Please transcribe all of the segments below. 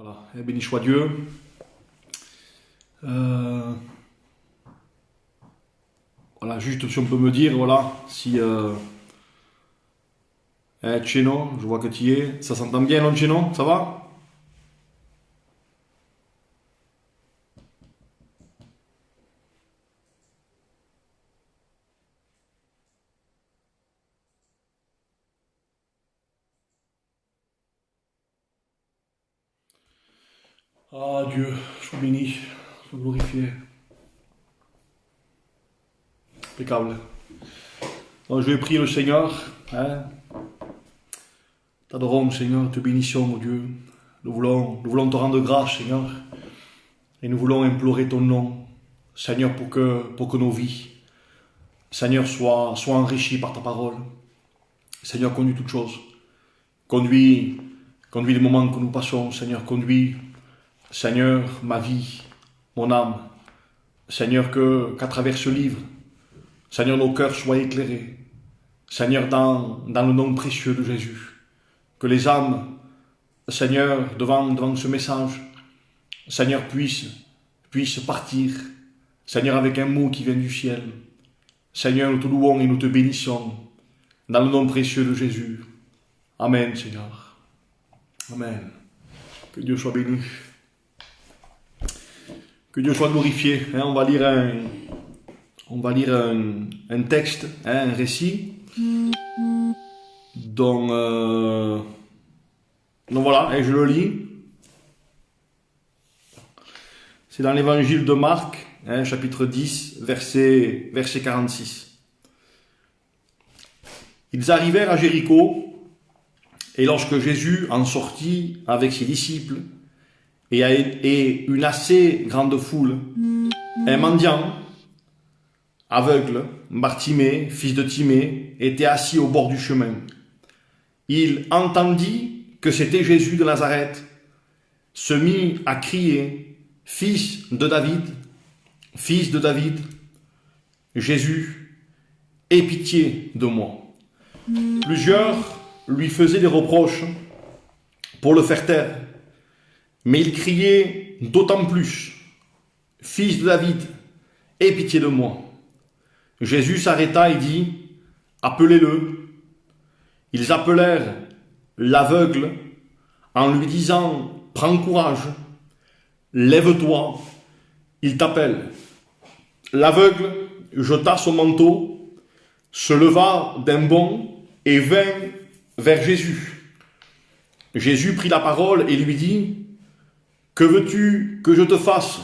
Voilà, et béni soit Dieu. Voilà, juste si on peut me dire, voilà, si Cheno, je vois que tu y es, ça s'entend bien non Cheno, ça va? Ah Dieu, sois béni, sois glorifié. Impeccable. Donc, je vais prier le Seigneur, hein. T'adorons Seigneur, te bénissons mon Dieu. Nous voulons te rendre grâce Seigneur. Et nous voulons implorer ton nom, Seigneur, pour que nos vies, Seigneur, soient enrichies par ta parole. Seigneur, conduis toutes choses. Conduis les moments que nous passons, Seigneur. Conduis, Seigneur, ma vie, mon âme. Seigneur, qu'à travers ce livre, Seigneur, nos cœurs soient éclairés. Seigneur, dans le nom précieux de Jésus. Que les âmes, Seigneur, devant ce message, Seigneur, puissent partir, Seigneur, avec un mot qui vient du ciel. Seigneur, nous te louons et nous te bénissons, dans le nom précieux de Jésus. Amen, Seigneur. Amen. Que Dieu soit béni. Que Dieu soit glorifié. Hein, on va lire un texte, hein, un récit, dont voilà, et je le lis. C'est dans l'évangile de Marc, hein, chapitre 10, verset 46. Ils arrivèrent à Jéricho, et lorsque Jésus en sortit avec ses disciples, et une assez grande foule, un mendiant, aveugle, Bartimée, fils de Timée, était assis au bord du chemin. Il entendit que c'était Jésus de Nazareth, se mit à crier, « Fils de David, fils de David, Jésus, aie pitié de moi. » Plusieurs lui faisaient des reproches pour le faire taire, mais il criait d'autant plus, « Fils de David, aie pitié de moi. » Jésus s'arrêta et dit, « Appelez-le. » Ils appelèrent l'aveugle en lui disant, « Prends courage, lève-toi, il t'appelle. » L'aveugle jeta son manteau, se leva d'un bond et vint vers Jésus. Jésus prit la parole et lui dit, « Que veux-tu que je te fasse ?»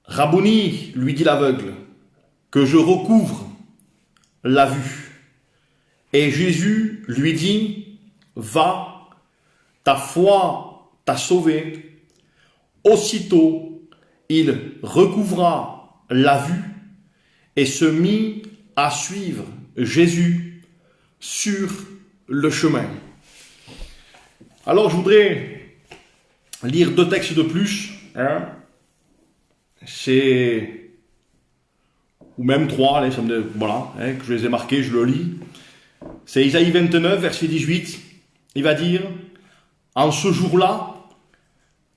« Rabouni, lui dit l'aveugle, que je recouvre la vue. » Et Jésus lui dit, « Va, ta foi t'a sauvé. » Aussitôt, il recouvra la vue et se mit à suivre Jésus sur le chemin. Alors, je voudrais lire deux textes de plus, hein. C'est, ou même trois, allez, voilà, hein, que je les ai marqués, je le lis. C'est Isaïe 29, verset 18. Il va dire, en ce jour-là,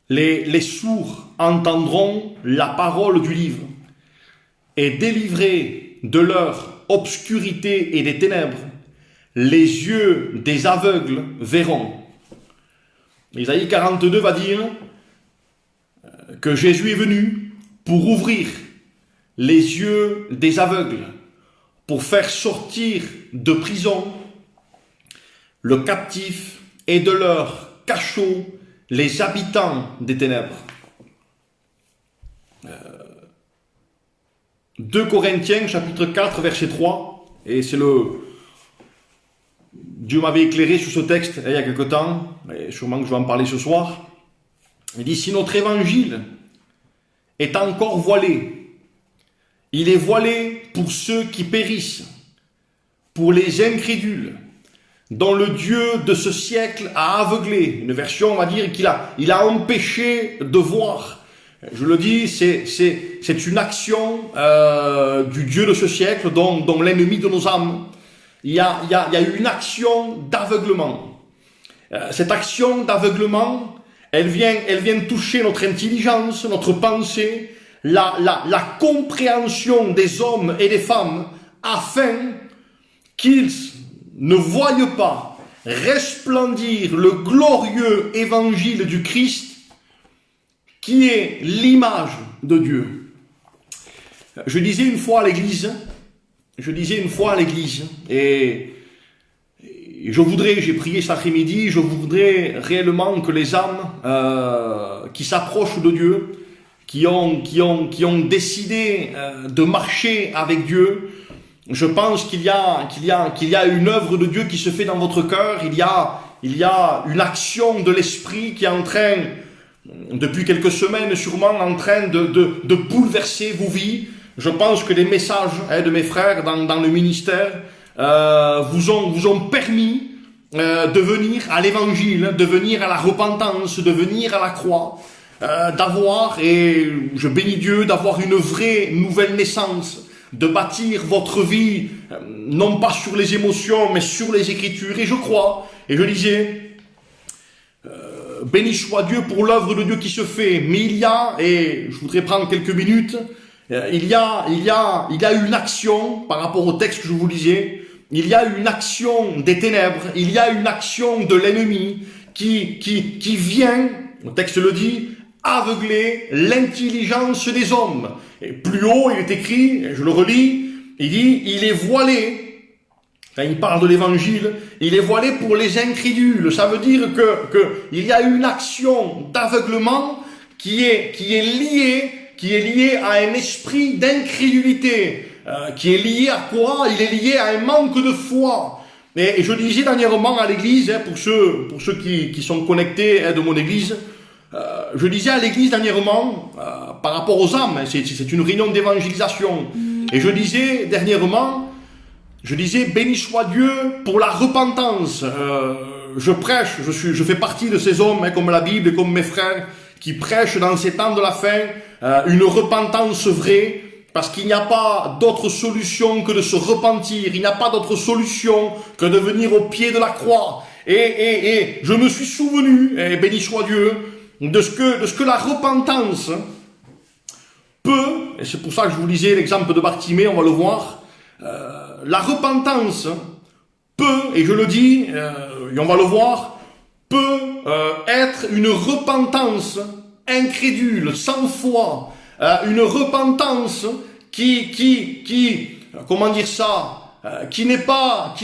les sourds entendront la parole du livre, et délivrés de leur obscurité et des ténèbres, les yeux des aveugles verront. Isaïe 42 va dire que Jésus est venu pour ouvrir les yeux des aveugles, pour faire sortir de prison le captif et de leur cachot les habitants des ténèbres. 2 Corinthiens, chapitre 4, verset 3, et c'est Dieu m'avait éclairé sur ce texte il y a quelque temps, et sûrement que je vais en parler ce soir. Il dit, si notre évangile est encore voilé, il est voilé pour ceux qui périssent, pour les incrédules, dont le Dieu de ce siècle a aveuglé. Une version, on va dire, qu'il a empêché de voir. Je le dis, c'est une action du Dieu de ce siècle, dont l'ennemi de nos âmes. Il y a eu une action d'aveuglement. Cette action d'aveuglement, elle vient toucher notre intelligence, notre pensée, la compréhension des hommes et des femmes, afin qu'ils ne voient pas resplendir le glorieux évangile du Christ, qui est l'image de Dieu. Je disais une fois à l'église, et j'ai prié cet après-midi, je voudrais réellement que les âmes qui s'approchent de Dieu, qui ont décidé de marcher avec Dieu, je pense qu'il y a une œuvre de Dieu qui se fait dans votre cœur, il y a une action de l'Esprit qui est en train, depuis quelques semaines sûrement, en train de bouleverser vos vies. Je pense que les messages de mes frères dans le ministère vous ont permis de venir à l'évangile, de venir à la repentance, de venir à la croix, d'avoir, et je bénis Dieu, d'avoir une vraie nouvelle naissance, de bâtir votre vie, non pas sur les émotions, mais sur les Écritures. Et je crois, et je disais, béni soit Dieu pour l'œuvre de Dieu qui se fait. Mais il y a, et je voudrais prendre quelques minutes, il y a une action par rapport au texte que je vous lisais. Il y a une action des ténèbres, il y a une action de l'ennemi qui vient, le texte le dit, aveugler l'intelligence des hommes. Et plus haut, il est écrit, je le relis, il dit, il est voilé. Quand il parle de l'évangile, il est voilé pour les incrédules. Ça veut dire que il y a une action d'aveuglement qui est liée à un esprit d'incrédulité. Qui est lié à quoi? Il est lié à un manque de foi. Et je disais dernièrement à l'église, pour ceux qui sont connectés de mon église, je disais à l'église dernièrement, par rapport aux âmes, c'est une réunion d'évangélisation, et je disais dernièrement, béni soit Dieu pour la repentance. Je prêche, je fais partie de ces hommes, comme la Bible et comme mes frères, qui prêchent dans ces temps de la fin, une repentance vraie, parce qu'il n'y a pas d'autre solution que de se repentir, il n'y a pas d'autre solution que de venir au pied de la croix. Et je me suis souvenu, et béni soit Dieu, de ce que la repentance peut, et c'est pour ça que je vous lisais l'exemple de Bartimée, on va le voir, la repentance peut, et je le dis, et on va le voir, peut être une repentance incrédule, sans foi, une repentance comment dire ça, qui n'est pas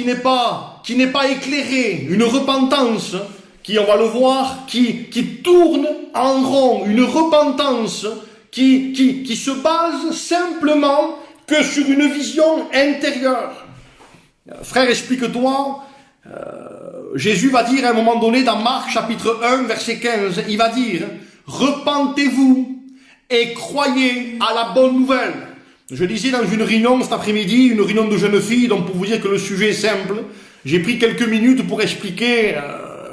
éclairée, une repentance qui, on va le voir, qui tourne en rond, une repentance qui se base simplement que sur une vision intérieure. Frère, explique-toi, Jésus va dire à un moment donné dans Marc chapitre 1 verset 15, il va dire, repentez-vous et croyez à la bonne nouvelle. Je disais dans une réunion cet après-midi, une réunion de jeunes filles, donc pour vous dire que le sujet est simple, j'ai pris quelques minutes pour expliquer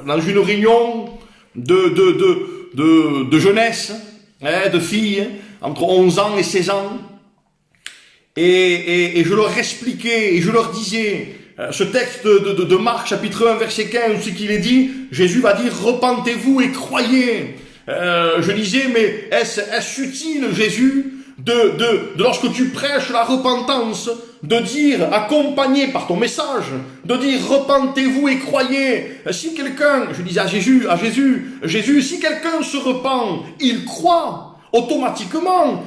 dans une réunion de jeunesse, de filles, entre 11 ans et 16 ans, et je leur expliquais, et je leur disais, ce texte de Marc chapitre 1 verset 15, ce qu'il est dit, Jésus va dire, repentez-vous et croyez. Je disais, mais est-ce utile, Jésus, de lorsque tu prêches la repentance, de dire, accompagné par ton message, de dire, repentez-vous et croyez. Si quelqu'un, je disais à Jésus, si quelqu'un se repent, il croit automatiquement.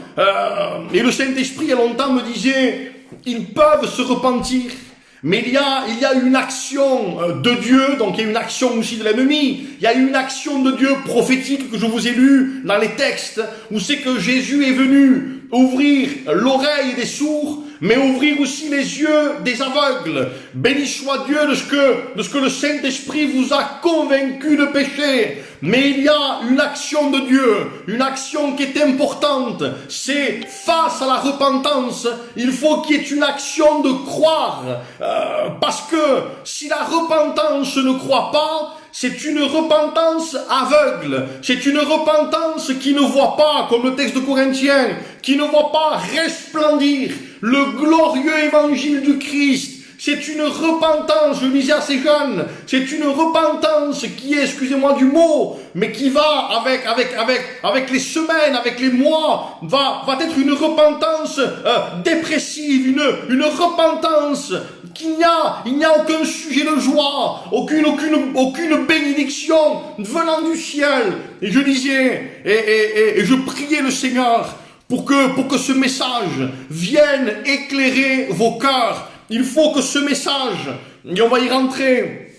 Et le Saint-Esprit, il y a longtemps, me disait, ils peuvent se repentir. Mais il y a une action de Dieu, donc il y a une action aussi de l'ennemi. Il y a une action de Dieu prophétique que je vous ai lu dans les textes, où c'est que Jésus est venu ouvrir l'oreille des sourds, mais ouvrir aussi les yeux des aveugles. Béni soit Dieu de ce que le Saint-Esprit vous a convaincu de péché. Mais il y a une action de Dieu, une action qui est importante. C'est face à la repentance, il faut qu'il y ait une action de croire. Parce que si la repentance ne croit pas, c'est une repentance aveugle. C'est une repentance qui ne voit pas, comme le texte de Corinthiens, qui ne voit pas resplendir le glorieux évangile du Christ. C'est une repentance, je disais à ces jeunes, c'est une repentance qui est, excusez-moi du mot, mais qui va avec les semaines, avec les mois, va être une repentance dépressive, une repentance qu'il n'y a aucun sujet de joie, aucune bénédiction venant du ciel. Et je disais, et je priais le Seigneur pour que ce message vienne éclairer vos cœurs. Il faut que ce message, et on va y rentrer,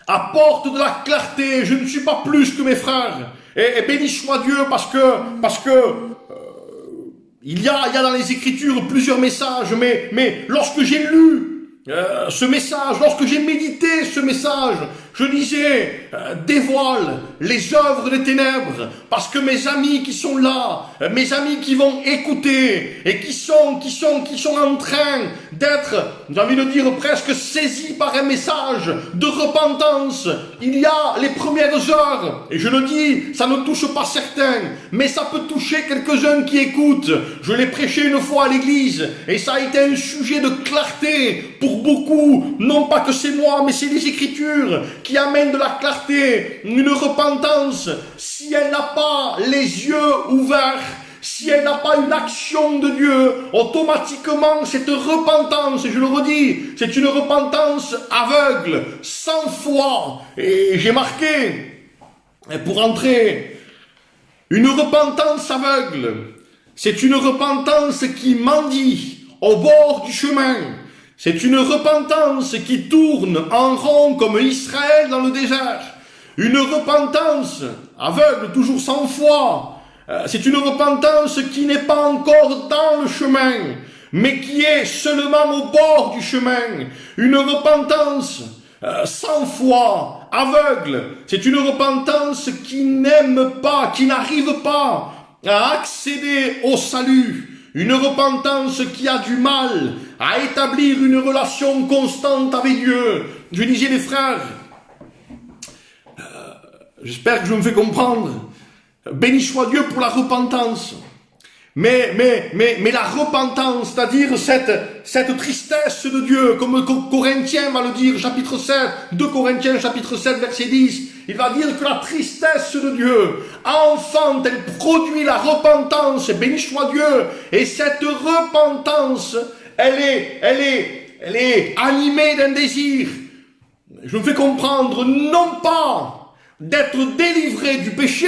apporte de la clarté. Je ne suis pas plus que mes frères. Et béni soit Dieu parce que il y a dans les Écritures plusieurs messages, mais lorsque j'ai lu ce message, lorsque j'ai médité ce message, je disais, dévoile les œuvres des ténèbres, parce que mes amis qui sont là, mes amis qui vont écouter, et qui sont en train d'être, j'ai envie de dire presque saisis par un message de repentance, il y a les premières heures, et je le dis, ça ne touche pas certains, mais ça peut toucher quelques-uns qui écoutent. Je l'ai prêché une fois à l'église, et ça a été un sujet de clarté pour beaucoup, non pas que c'est moi, mais c'est les Écritures qui amènent de la clarté, une repentance. Si elle n'a pas les yeux ouverts, si elle n'a pas une action de Dieu, automatiquement cette repentance, et je le redis, c'est une repentance aveugle, sans foi. Et j'ai marqué, pour entrer, une repentance aveugle, c'est une repentance qui mendie au bord du chemin. C'est une repentance qui tourne en rond comme Israël dans le désert. Une repentance aveugle, toujours sans foi. C'est une repentance qui n'est pas encore dans le chemin, mais qui est seulement au bord du chemin. Une repentance sans foi, aveugle. C'est une repentance qui n'aime pas, qui n'arrive pas à accéder au salut. Une repentance qui a du mal à établir une relation constante avec Dieu. Je disais les frères, j'espère que je me fais comprendre, béni soit Dieu pour la repentance. Mais la repentance, c'est-à-dire cette tristesse de Dieu, comme Corinthiens va le dire, chapitre 7, 2 Corinthiens, chapitre 7, verset 10, il va dire que la tristesse de Dieu enfante, elle produit la repentance, et béni soit Dieu, et cette repentance, elle est animée d'un désir. Je me fais comprendre, non pas d'être délivré du péché,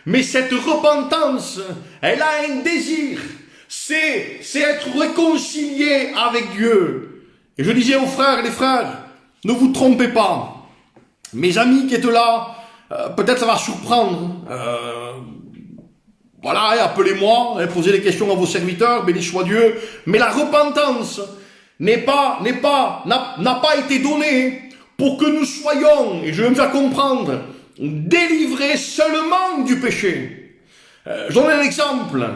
mais cette repentance, elle a un désir, c'est être réconcilié avec Dieu. Et je disais aux frères et les frères, ne vous trompez pas. Mes amis qui êtes là, peut-être ça va surprendre. Voilà, appelez-moi, posez des questions à vos serviteurs, béni soit Dieu. Mais la repentance n'a pas été donnée pour que nous soyons, et je vais me faire comprendre, délivrés seulement du péché. Je donne un exemple.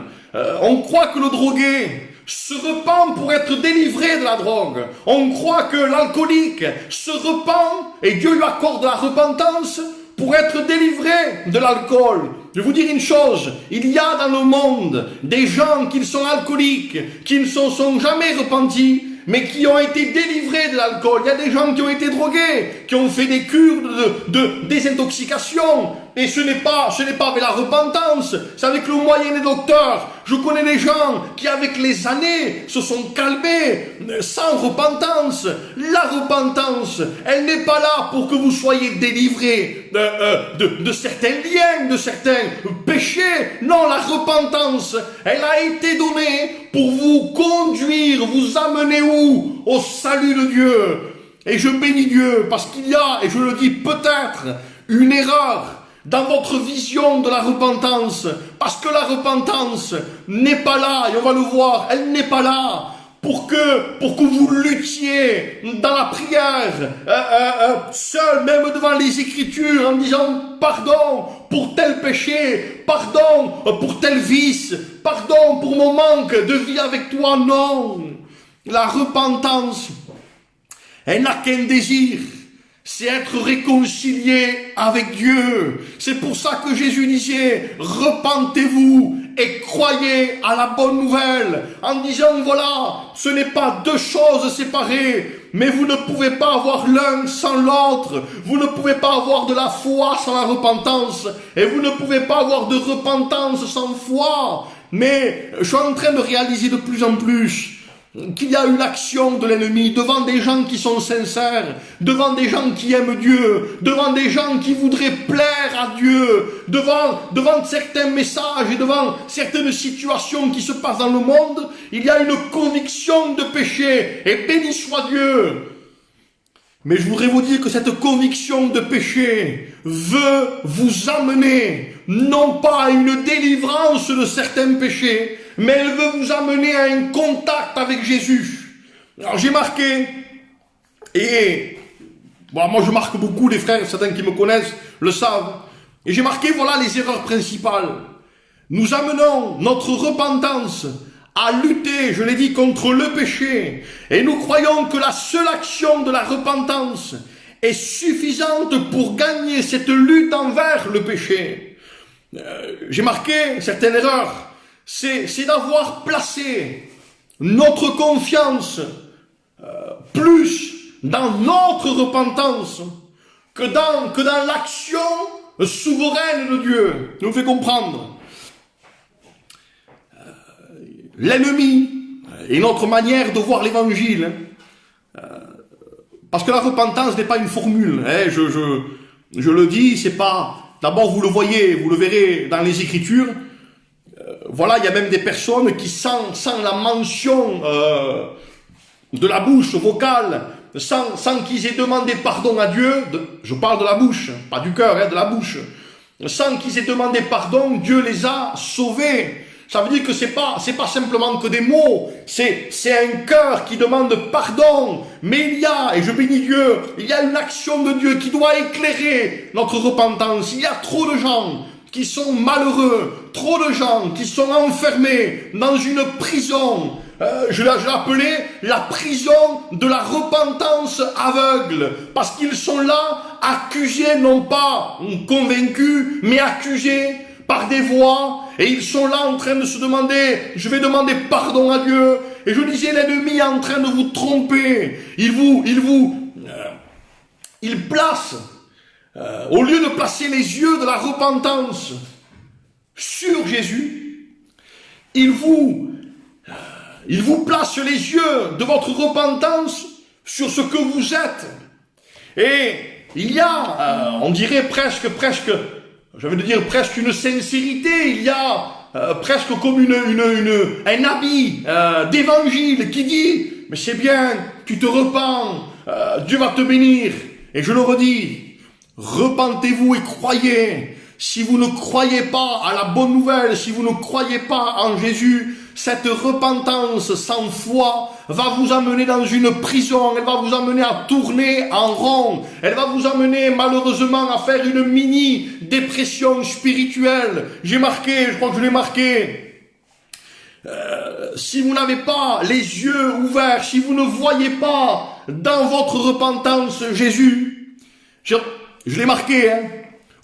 On croit que le drogué se repent pour être délivré de la drogue. On croit que l'alcoolique se repent et Dieu lui accorde la repentance pour être délivré de l'alcool. Je vais vous dire une chose, il y a dans le monde des gens qui sont alcooliques, qui ne se sont jamais repentis, mais qui ont été délivrés de l'alcool. Il y a des gens qui ont été drogués, qui ont fait des cures de désintoxication. Et ce n'est pas avec la repentance, c'est avec le moyen des docteurs. Je connais des gens qui, avec les années, se sont calmés sans repentance. La repentance, elle n'est pas là pour que vous soyez délivrés de certains liens, de certains péchés. Non, la repentance, elle a été donnée pour vous conduire, vous amener où? Au salut de Dieu. Et je bénis Dieu parce qu'il y a, et je le dis peut-être, une erreur dans votre vision de la repentance, parce que la repentance n'est pas là, et on va le voir, elle n'est pas là pour que vous luttiez dans la prière, seul, même devant les Écritures, en disant pardon pour tel péché, pardon pour tel vice, pardon pour mon manque de vie avec toi. Non, la repentance, elle n'a qu'un désir, c'est être réconcilié avec Dieu. C'est pour ça que Jésus disait, repentez-vous et croyez à la bonne nouvelle en disant voilà, ce n'est pas deux choses séparées, mais vous ne pouvez pas avoir l'un sans l'autre, vous ne pouvez pas avoir de la foi sans la repentance, et vous ne pouvez pas avoir de repentance sans foi. Mais je suis en train de réaliser de plus en plus qu'il y a une action de l'ennemi devant des gens qui sont sincères, devant des gens qui aiment Dieu, devant des gens qui voudraient plaire à Dieu, devant certains messages et devant certaines situations qui se passent dans le monde, il y a une conviction de péché, et béni soit Dieu. Mais je voudrais vous dire que cette conviction de péché veut vous amener, non pas à une délivrance de certains péchés, mais elle veut vous amener à un contact avec Jésus. Alors j'ai marqué, et bon, moi je marque beaucoup, les frères, certains qui me connaissent le savent, et j'ai marqué, voilà les erreurs principales. Nous amenons notre repentance à lutter, je l'ai dit, contre le péché. Et nous croyons que la seule action de la repentance est suffisante pour gagner cette lutte envers le péché. J'ai marqué certaines erreurs. C'est d'avoir placé notre confiance plus dans notre repentance que dans l'action souveraine de Dieu. Nous fait comprendre. L'ennemi et notre manière de voir l'évangile, parce que la repentance n'est pas une formule, hein, je le dis, c'est pas, d'abord vous le voyez, vous le verrez dans les Écritures, voilà, il y a même des personnes qui sans la mention de la bouche vocale, sans qu'ils aient demandé pardon à Dieu, je parle de la bouche, pas du cœur, hein, de la bouche, sans qu'ils aient demandé pardon, Dieu les a sauvés. Ça veut dire que c'est pas simplement que des mots, c'est un cœur qui demande pardon. Mais il y a, et je bénis Dieu, il y a une action de Dieu qui doit éclairer notre repentance. Il y a trop de gens qui sont malheureux, trop de gens qui sont enfermés dans une prison. Je l'ai appelé la prison de la repentance aveugle, parce qu'ils sont là accusés, non pas convaincus, mais accusés par des voix, et ils sont là en train de se demander, je vais demander pardon à Dieu, et je disais, l'ennemi est en train de vous tromper, il place, au lieu de placer les yeux de la repentance sur Jésus, il vous place les yeux de votre repentance sur ce que vous êtes. Et il y a, on dirait presque, je vais dire presque une sincérité, il y a presque comme un habit d'évangile qui dit, mais c'est bien, tu te repens, Dieu va te bénir. Et je le redis, repentez-vous et croyez. Si vous ne croyez pas à la bonne nouvelle, si vous ne croyez pas en Jésus, cette repentance sans foi va vous amener dans une prison, elle va vous amener à tourner en rond, elle va vous amener malheureusement à faire une mini-dépression spirituelle. J'ai marqué, je crois que je l'ai marqué, si vous n'avez pas les yeux ouverts, si vous ne voyez pas dans votre repentance Jésus, je l'ai marqué, hein.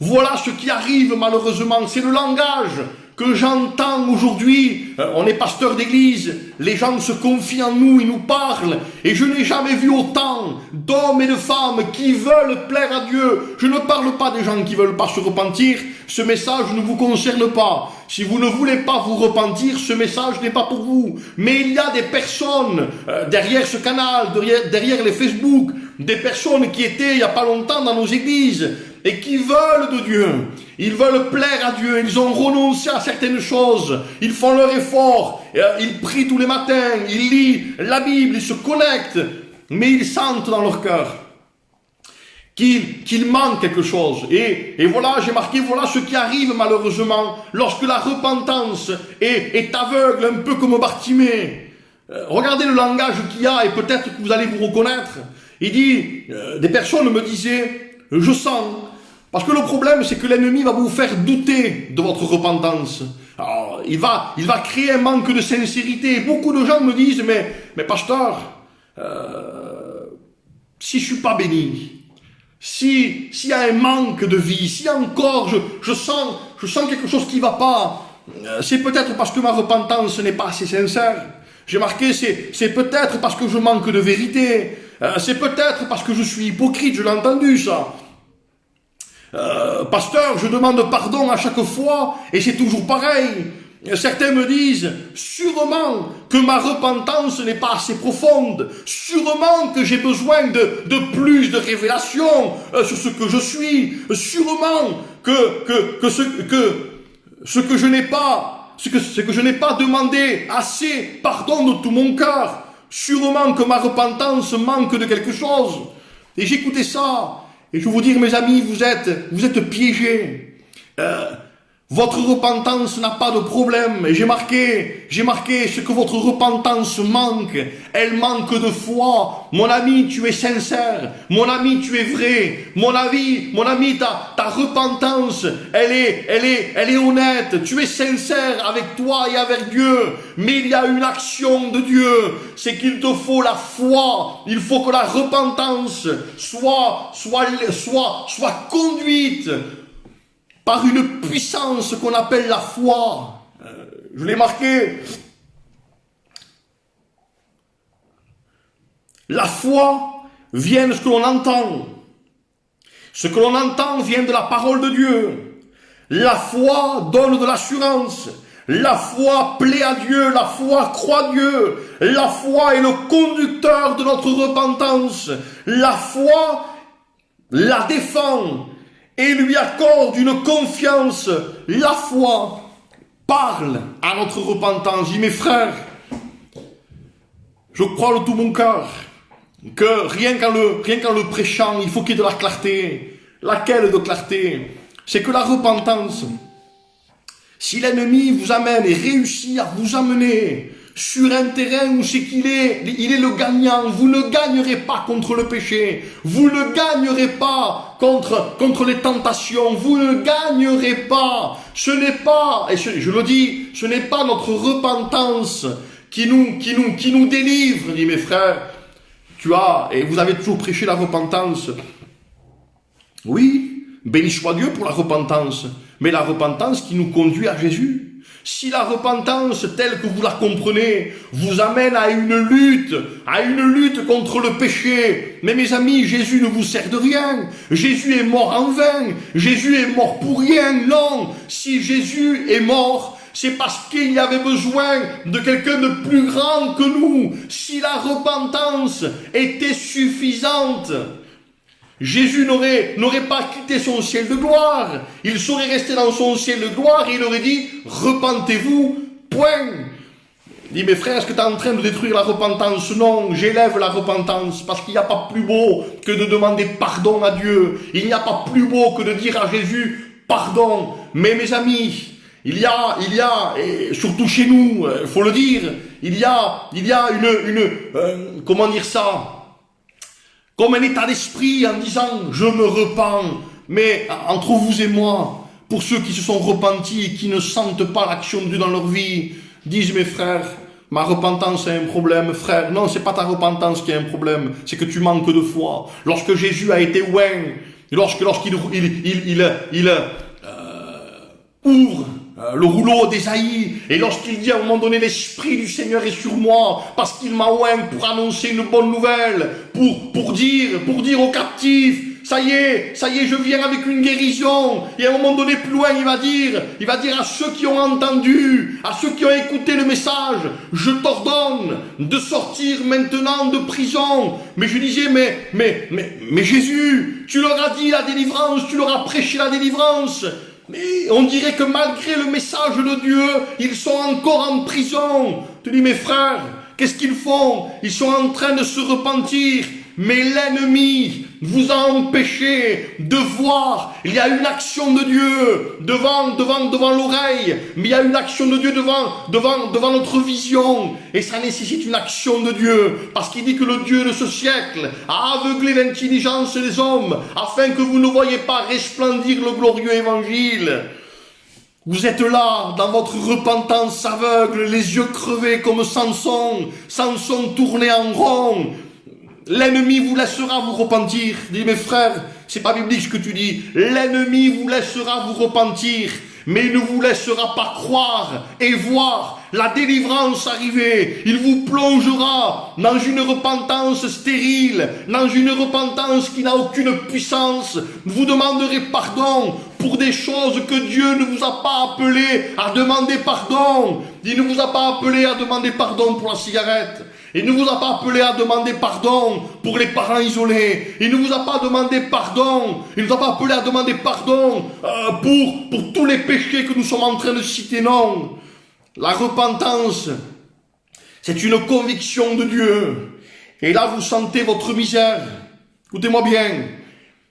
Voilà ce qui arrive malheureusement, c'est le langage que j'entends aujourd'hui. On est pasteur d'église, les gens se confient en nous, ils nous parlent, et je n'ai jamais vu autant d'hommes et de femmes qui veulent plaire à Dieu. Je ne parle pas des gens qui veulent pas se repentir, ce message ne vous concerne pas. Si vous ne voulez pas vous repentir, ce message n'est pas pour vous. Mais il y a des personnes derrière ce canal, derrière les Facebook, des personnes qui étaient il n'y a pas longtemps dans nos églises, et qui veulent de Dieu, ils veulent plaire à Dieu, ils ont renoncé à certaines choses, ils font leur effort, ils prient tous les matins, ils lisent la Bible, ils se connectent, mais ils sentent dans leur cœur qu'il manque quelque chose. Et voilà, j'ai marqué, voilà ce qui arrive malheureusement lorsque la repentance est aveugle, un peu comme Bartimée. Regardez le langage qu'il y a, et peut-être que vous allez vous reconnaître. Il dit, des personnes me disaient, je sens. Parce que le problème, c'est que l'ennemi va vous faire douter de votre repentance. Alors, il va créer un manque de sincérité. Beaucoup de gens me disent, mais pasteur, si je suis pas béni, s'il y a un manque de vie, si encore je sens quelque chose qui va pas, c'est peut-être parce que ma repentance n'est pas assez sincère. J'ai marqué, c'est peut-être parce que je manque de vérité. C'est peut-être parce que je suis hypocrite, je l'ai entendu ça. Pasteur, je demande pardon à chaque fois et c'est toujours pareil. Certains me disent sûrement que ma repentance n'est pas assez profonde, sûrement que j'ai besoin de plus de révélations sur ce que je suis, sûrement que ce que je n'ai pas, ce que je n'ai pas demandé assez pardon de tout mon cœur, sûrement que ma repentance manque de quelque chose. Et j'écoutais ça. Et je vais vous dire, mes amis, vous êtes piégés. Votre repentance n'a pas de problème. Et j'ai marqué ce que votre repentance manque. Elle manque de foi. Mon ami, tu es sincère. Mon ami, tu es vrai. Mon ami, ta repentance, elle est honnête. Tu es sincère avec toi et avec Dieu. Mais il y a une action de Dieu. C'est qu'il te faut la foi. Il faut que la repentance soit conduite par une puissance qu'on appelle la foi. Je l'ai marqué. La foi vient de ce que l'on entend. Ce que l'on entend vient de la parole de Dieu. La foi donne de l'assurance. La foi plaît à Dieu. La foi croit Dieu. La foi est le conducteur de notre repentance. La foi la défend et lui accorde une confiance. La foi parle à notre repentance. Je dis, mes frères, je crois de tout mon cœur que rien qu'en le prêchant, il faut qu'il y ait de la clarté. Laquelle de clarté? C'est que la repentance, si l'ennemi vous amène et réussit à vous amener sur un terrain où c'est il est le gagnant, vous ne gagnerez pas contre le péché, vous ne gagnerez pas contre les tentations, vous ne gagnerez pas. Ce n'est pas, et je le dis, ce n'est pas notre repentance qui nous délivre, dit mes frères. Et vous avez toujours prêché la repentance. Oui, béni soit Dieu pour la repentance, mais la repentance qui nous conduit à Jésus. Si la repentance telle que vous la comprenez vous amène à une lutte contre le péché, mais mes amis, Jésus ne vous sert de rien. Jésus est mort en vain. Jésus est mort pour rien. Non, si Jésus est mort, c'est parce qu'il y avait besoin de quelqu'un de plus grand que nous. Si la repentance était suffisante, Jésus n'aurait pas quitté son ciel de gloire. Il serait resté dans son ciel de gloire et il aurait dit « Repentez-vous, point ». Il dit « Mes frères, est-ce que tu es en train de détruire la repentance ?» Non, j'élève la repentance parce qu'il n'y a pas plus beau que de demander pardon à Dieu. Il n'y a pas plus beau que de dire à Jésus « Pardon ». Mais mes amis, il y a, et surtout chez nous, il faut le dire, il y a comment dire ça, comme un état d'esprit en disant « je me repens ». Mais entre vous et moi, pour ceux qui se sont repentis et qui ne sentent pas l'action de Dieu dans leur vie, disent mes frères, ma repentance a un problème, frère. Non, c'est pas ta repentance qui a un problème, c'est que tu manques de foi. Lorsque Jésus a été oint, lorsqu'il ouvre le rouleau d'Ésaïe, et lorsqu'il dit à un moment donné, l'Esprit du Seigneur est sur moi, parce qu'il m'a oint pour annoncer une bonne nouvelle, pour dire aux captifs, ça y est, je viens avec une guérison. Et à un moment donné, plus loin, il va dire à ceux qui ont entendu, à ceux qui ont écouté le message, je t'ordonne de sortir maintenant de prison. Mais je disais, mais Jésus, tu leur as dit la délivrance, tu leur as prêché la délivrance. Mais on dirait que malgré le message de Dieu, ils sont encore en prison. Tu dis, mes frères, qu'est-ce qu'ils font? Ils sont en train de se repentir. Mais l'ennemi vous a empêché de voir. Il y a une action de Dieu devant l'oreille, mais il y a une action de Dieu devant notre vision. Et ça nécessite une action de Dieu, parce qu'il dit que le Dieu de ce siècle a aveuglé l'intelligence des hommes, afin que vous ne voyiez pas resplendir le glorieux évangile. Vous êtes là, dans votre repentance aveugle, les yeux crevés comme Samson tourné en rond. L'ennemi vous laissera vous repentir. Dis, mes frères, c'est pas biblique ce que tu dis. L'ennemi vous laissera vous repentir. mais il ne vous laissera pas croire et voir la délivrance arriver. Il vous plongera dans une repentance stérile, dans une repentance qui n'a aucune puissance. Vous demanderez pardon pour des choses que Dieu ne vous a pas appelé à demander pardon. Il ne vous a pas appelé à demander pardon pour la cigarette. Il ne vous a pas appelé à demander pardon pour les parents isolés. Il ne vous a pas demandé pardon. Il ne vous a pas appelé à demander pardon pour tous les péchés que nous sommes en train de citer. Non. La repentance, c'est une conviction de Dieu. Et là, vous sentez votre misère. Écoutez-moi bien.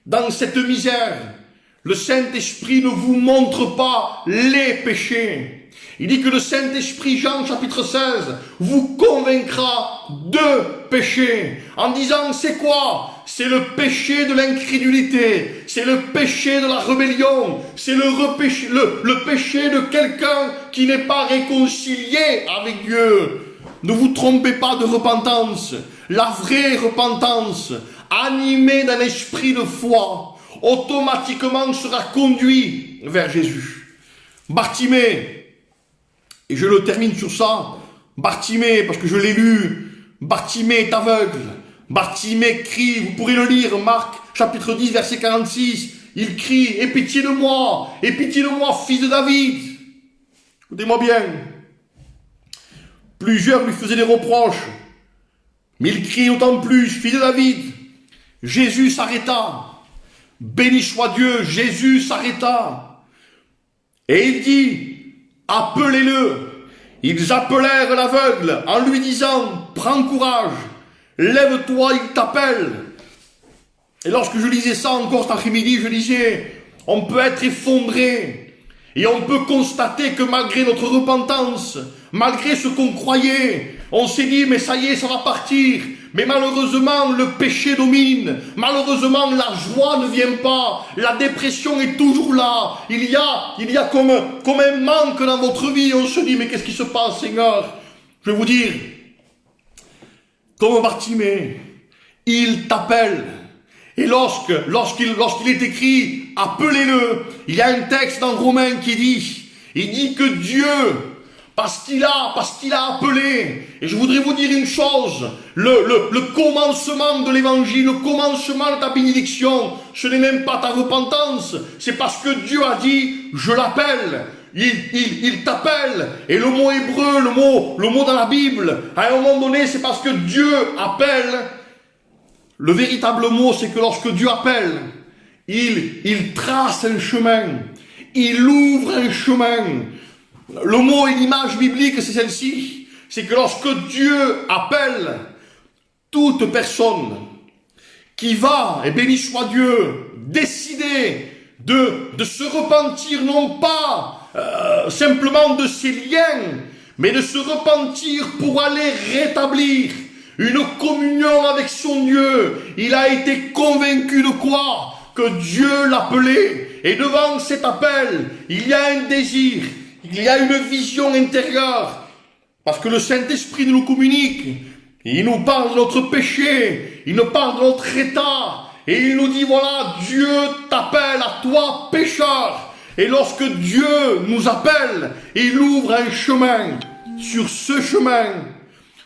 Dans cette misère, le Saint-Esprit ne vous montre pas les péchés. Il dit que le Saint-Esprit, Jean chapitre 16, vous convaincra de péché. En disant, c'est quoi? C'est le péché de l'incrédulité. C'est le péché de la rébellion. C'est le péché de quelqu'un qui n'est pas réconcilié avec Dieu. Ne vous trompez pas de repentance. La vraie repentance, animée d'un esprit de foi, automatiquement sera conduit vers Jésus. Bartimée, et je le termine sur ça, Bartimée, parce que je l'ai lu, Bartimée est aveugle, Bartimée crie, vous pourrez le lire, Marc chapitre 10 verset 46, il crie, aie pitié de moi, fils de David. Écoutez-moi bien, plusieurs lui faisaient des reproches, mais il crie d'autant plus, fils de David. Jésus s'arrêta, béni soit Dieu, Jésus s'arrêta, et il dit, appelez-le. Ils appelèrent l'aveugle en lui disant, prends courage, lève-toi, il t'appelle. Et lorsque je lisais ça encore cet après-midi, je disais, on peut être effondré et on peut constater que malgré notre repentance, malgré ce qu'on croyait, on s'est dit, mais ça y est, ça va partir. Mais malheureusement, le péché domine. Malheureusement, la joie ne vient pas. La dépression est toujours là. Il y a comme un manque dans votre vie. On se dit, mais qu'est-ce qui se passe, Seigneur? Je vais vous dire, comme Bartimée, il t'appelle. Et lorsqu'il est écrit, appelez-le, il y a un texte dans Romains qui dit, il dit que Dieu, parce qu'il a appelé. Et je voudrais vous dire une chose, le commencement de l'évangile, le commencement de ta bénédiction, ce n'est même pas ta repentance, c'est parce que Dieu a dit, je l'appelle. Il t'appelle. Et le mot hébreu, le mot dans la Bible, à un moment donné, c'est parce que Dieu appelle. Le véritable mot, c'est que lorsque Dieu appelle, il trace un chemin, il ouvre un chemin. Le mot et l'image biblique, c'est celle-ci. C'est que lorsque Dieu appelle toute personne qui va, et béni soit Dieu, décider de se repentir, non pas simplement de ses liens, mais de se repentir pour aller rétablir une communion avec son Dieu. Il a été convaincu de quoi? Que Dieu l'appelait. Et devant cet appel, il y a un désir, il y a une vision intérieure. Parce que le Saint-Esprit nous communique. Il nous parle de notre péché, il nous parle de notre état. Et il nous dit, voilà, Dieu t'appelle à toi, pécheur. Et lorsque Dieu nous appelle, il ouvre un chemin. Sur ce chemin,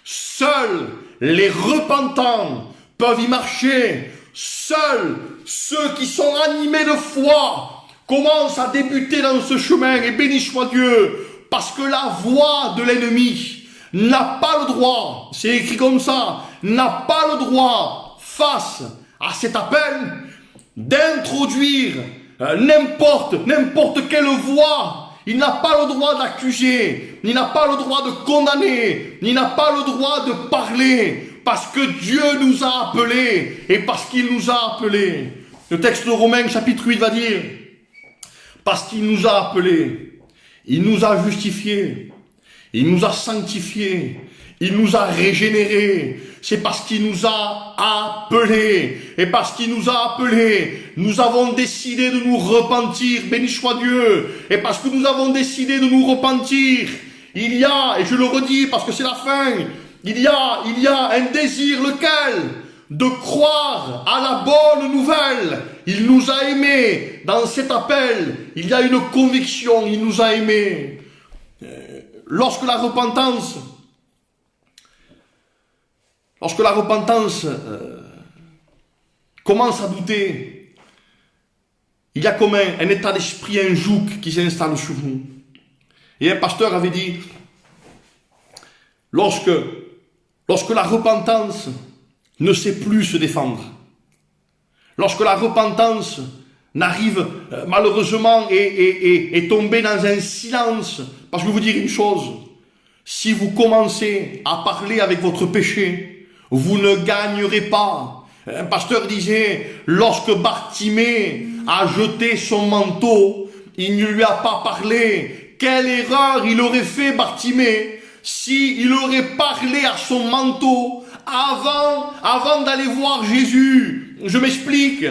seuls les repentants peuvent y marcher. Seuls ceux qui sont animés de foi commencent à débuter dans ce chemin. Et béni soit Dieu, parce que la voix de l'ennemi n'a pas le droit, c'est écrit comme ça, n'a pas le droit, face à cet appel, d'introduire n'importe quelle voix. Il n'a pas le droit d'accuser, il n'a pas le droit de condamner, il n'a pas le droit de parler, parce que Dieu nous a appelés, et parce qu'il nous a appelés. Le texte de Romains chapitre 8 va dire, parce qu'il nous a appelés, il nous a justifiés, il nous a sanctifiés, il nous a régénérés. C'est parce qu'il nous a appelés. Et parce qu'il nous a appelés, nous avons décidé de nous repentir. Béni soit Dieu. Et parce que nous avons décidé de nous repentir, il y a, et je le redis parce que c'est la fin, il y a un désir, lequel? De croire à la bonne nouvelle Il nous a aimés. Dans cet appel, il y a une conviction. Il nous a aimés. Lorsque la repentance commence à douter, il y a comme un état d'esprit, un joug qui s'installe sur nous. Et un pasteur avait dit, lorsque la repentance ne sait plus se défendre, lorsque la repentance n'arrive malheureusement et est tombée dans un silence, parce que je vais vous dire une chose, si vous commencez à parler avec votre péché, vous ne gagnerez pas. Un pasteur disait, lorsque Bartimée a jeté son manteau, il ne lui a pas parlé. Quelle erreur il aurait fait, Bartimée, s'il aurait parlé à son manteau avant d'aller voir Jésus. Je m'explique.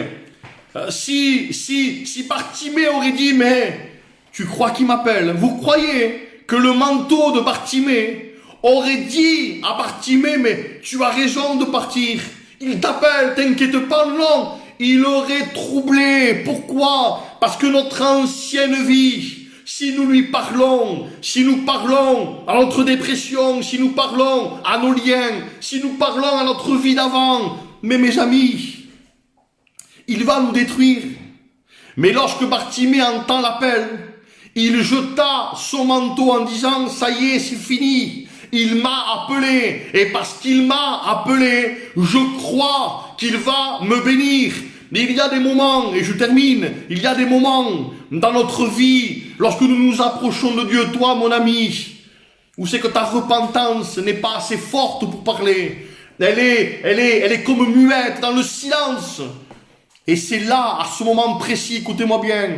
Si Bartimée aurait dit, mais tu crois qu'il m'appelle? Vous croyez que le manteau de Bartimée aurait dit à Bartimée, mais tu as raison de partir, il t'appelle, t'inquiète pas, non, il aurait troublé. Pourquoi? Parce que notre ancienne vie, si nous lui parlons, si nous parlons à notre dépression, si nous parlons à nos liens, si nous parlons à notre vie d'avant, mais mes amis, il va nous détruire. Mais lorsque Bartimée entend l'appel, il jeta son manteau en disant, ça y est, c'est fini. Il m'a appelé, et parce qu'il m'a appelé, je crois qu'il va me bénir. Mais il y a des moments, et je termine, il y a des moments dans notre vie, lorsque nous nous approchons de Dieu, toi mon ami, où c'est que ta repentance n'est pas assez forte pour parler. Elle est comme muette dans le silence. Et c'est là, à ce moment précis, écoutez-moi bien,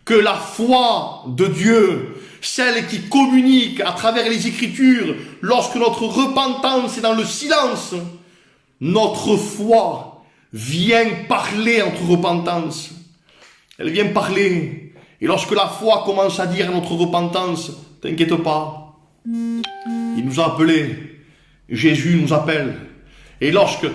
que la foi de Dieu, celle qui communique à travers les Écritures, lorsque notre repentance est dans le silence, notre foi vient parler entre repentance. Elle vient parler. Et lorsque la foi commence à dire à notre repentance, t'inquiète pas, il nous a appelés, Jésus nous appelle. Et lorsque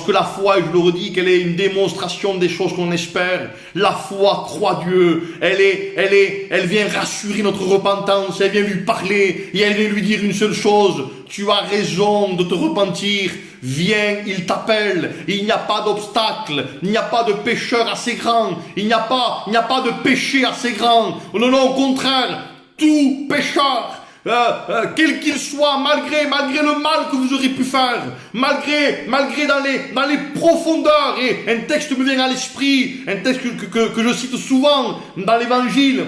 la foi, et je le redis, qu'elle est une démonstration des choses qu'on espère, la foi croit Dieu, elle vient rassurer notre repentance, elle vient lui parler, et elle vient lui dire une seule chose, tu as raison de te repentir, viens, il t'appelle, il n'y a pas d'obstacle, il n'y a pas de pécheur assez grand, il n'y a pas de péché assez grand, non, au contraire, tout pécheur, quel qu'il soit, malgré le mal que vous aurez pu faire, malgré dans les profondeurs, et un texte me vient à l'esprit, un texte que je cite souvent dans l'évangile,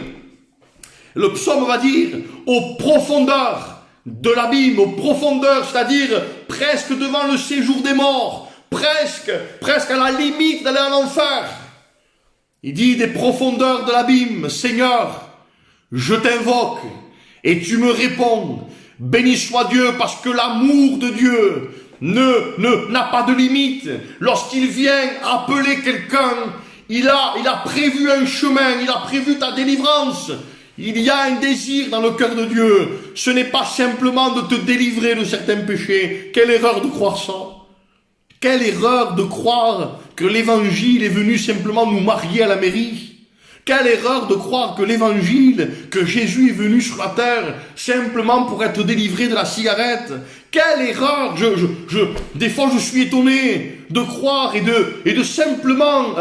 le psaume va dire, aux profondeurs de l'abîme, aux profondeurs, c'est-à-dire presque devant le séjour des morts, presque à la limite d'aller en enfer. Il dit des profondeurs de l'abîme, Seigneur, je t'invoque, et tu me réponds, béni soit Dieu, parce que l'amour de Dieu n'a pas de limite. Lorsqu'il vient appeler quelqu'un, il a prévu un chemin, il a prévu ta délivrance. Il y a un désir dans le cœur de Dieu. Ce n'est pas simplement de te délivrer de certains péchés. Quelle erreur de croire ça. Quelle erreur de croire que l'évangile est venu simplement nous marier à la mairie. Quelle erreur de croire que l'évangile, que Jésus est venu sur la terre simplement pour être délivré de la cigarette. Quelle erreur. Des fois je suis étonné de croire et de simplement,